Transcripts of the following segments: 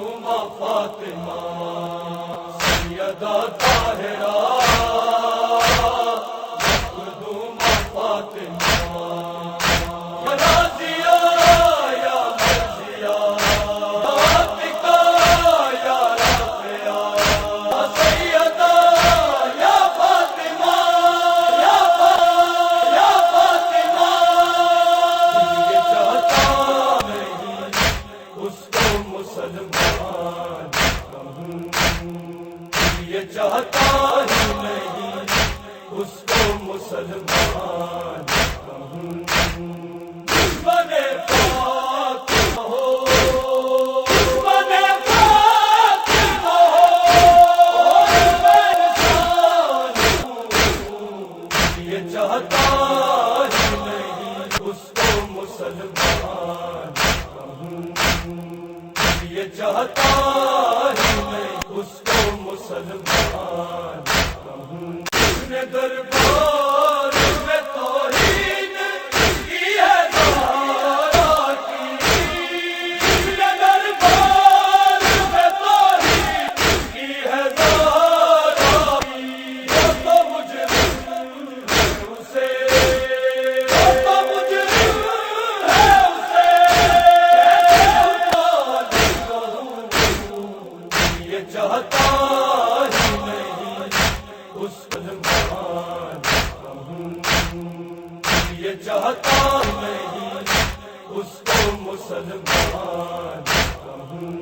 مخدومہ فاطمہ سیدہ طاہرہ مخدومہ فاطمہ راضیہ یا مرضیہ عاتقہ یا رافعہ سیدہ یا فاطمہ یا فاطمہ یہ چاہتا نہیں اس کو مسلمان کہوں، یہ چاہتا ہی نہیں اس کو مسلمان کہوں۔ دشمن فاطمہ ہو، دشمن فاطمہ ہو، میں انسان ہوں، یہ چاہتا ہی نہیں اس کو مسلمان کہوں، یہ چاہتا ہی نہیں اس کو مسلمان کہوں۔ اس نے دربار میں توہین کی ہے زہرا کی، اس نے دربار میں توہین کی ہے زہرا کی، وہ تو مجرم ہے اسے، وہ تو مجرم ہے اسے یہ چاہتا ہی نہیں اس مسلمان کہوں، یہ چاہتا نہیں اس کو مسلمان کہوں۔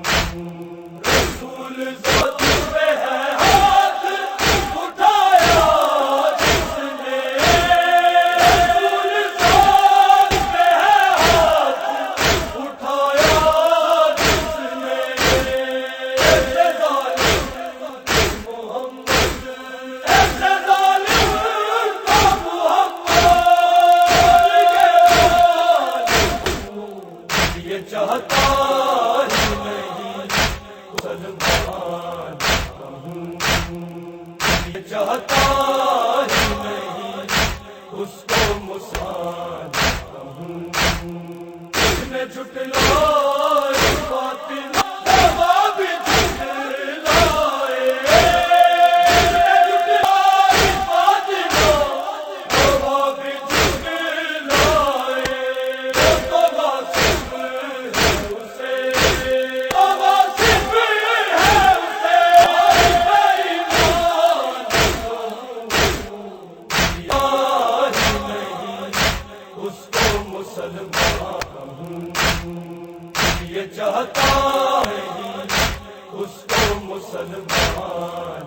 رسول ذات پہ ہے ہاتھ اٹھایا جس نے، رسول ذات پہ ہے ہاتھ اٹھایا جس نے، ایسے ظالم محمد، ایسے ظالم کو محمد کے یہ چاہتا ہی نہیں مسلمان کہوں، یہ چاہتا ہی نہیں اس کو مسلمان کہوں۔ اس نے جھٹلائے فاطمہ جواب جھٹلائے، اس نے جھٹلائے فاطمہ جواب جھٹلائے، وہ تو واصف ہے اسے، وہ واصف ہے اسے، بے ایمان ہی نہیں اس کو مسلمان کہوں، یہ چاہتا نہیں اس کو مسلمان